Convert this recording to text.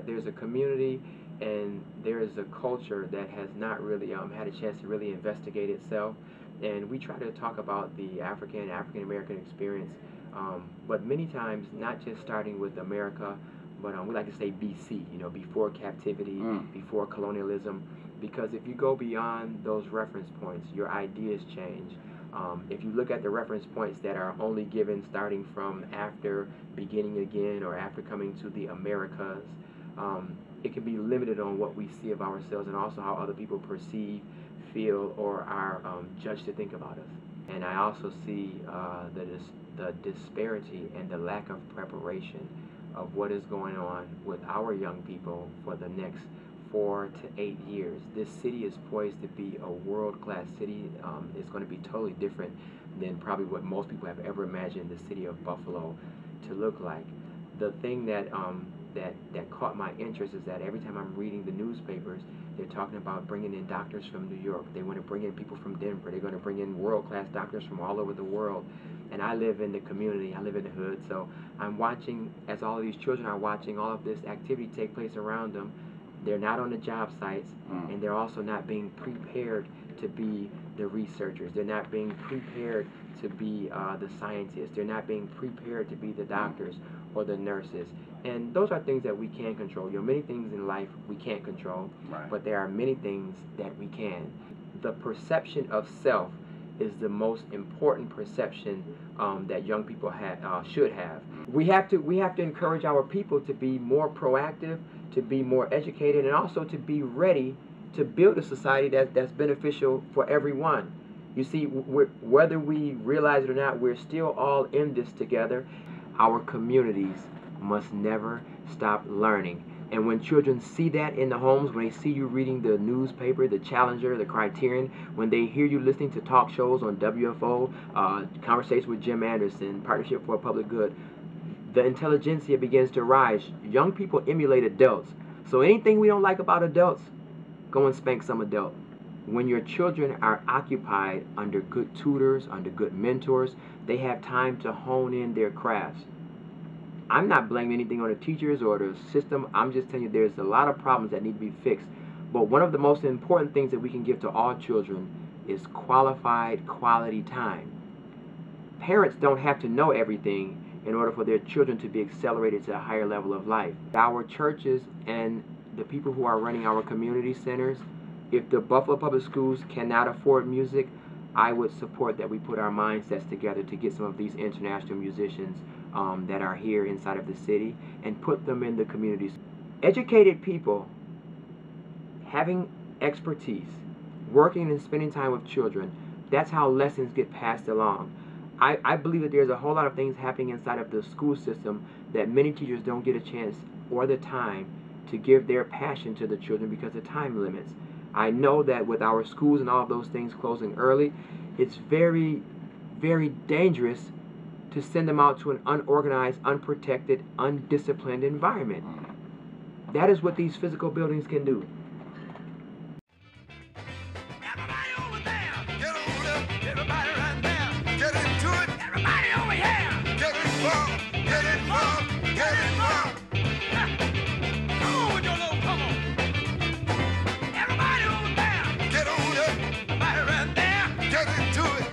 there's a community and there is a culture that has not really had a chance to really investigate itself. And we try to talk about the African American experience, but many times not just starting with America, but we like to say BC, you know, before captivity, before colonialism, because if you go beyond those reference points, your ideas change. If you look at the reference points that are only given starting from after beginning again or after coming to the Americas, it can be limited on what we see of ourselves and also how other people perceive, feel, or are judged to think about us. And I also see the disparity and the lack of preparation of what is going on with our young people for the next 4 to 8 years. This city is poised to be a world-class city. It's going to be totally different than probably what most people have ever imagined the city of Buffalo to look like. The thing that caught my interest is that every time I'm reading the newspapers, they're talking about bringing in doctors from New York. They want to bring in people from Denver. They're going to bring in world-class doctors from all over the world. And I live in the community. I live in the hood. So I'm watching, as all of these children are watching all of this activity take place around them. They're not on the job sites, and they're also not being prepared to be the researchers. They're not being prepared to be the scientists. They're not being prepared to be the doctors or the nurses. And those are things that we can control. You know, many things in life we can't control, but there are many things that we can. The perception of self is the most important perception that young people should have. We have to encourage our people to be more proactive, to be more educated, and also to be ready to build a society that's beneficial for everyone. You see, whether we realize it or not, we're still all in this together. Our communities must never stop learning. And when children see that in the homes, when they see you reading the newspaper, the Challenger, the Criterion, when they hear you listening to talk shows on WFO, Conversations with Jim Anderson, Partnership for a Public Good, the intelligentsia begins to rise. Young people emulate adults. So anything we don't like about adults, go and spank some adult. When your children are occupied under good tutors, under good mentors, they have time to hone in their crafts. I'm not blaming anything on the teachers or the system. I'm just telling you there's a lot of problems that need to be fixed. But one of the most important things that we can give to all children is qualified, quality time. Parents don't have to know everything in order for their children to be accelerated to a higher level of life. Our churches and the people who are running our community centers, if the Buffalo Public Schools cannot afford music, I would support that we put our mindsets together to get some of these international musicians that are here inside of the city and put them in the communities. Educated people having expertise, working and spending time with children, that's how lessons get passed along. I believe that there's a whole lot of things happening inside of the school system that many teachers don't get a chance or the time to give their passion to the children because of time limits. I know that with our schools and all of those things closing early, it's very, very dangerous to send them out to an unorganized, unprotected, undisciplined environment. That is what these physical buildings can do. Get on up. Everybody right there. Get into it.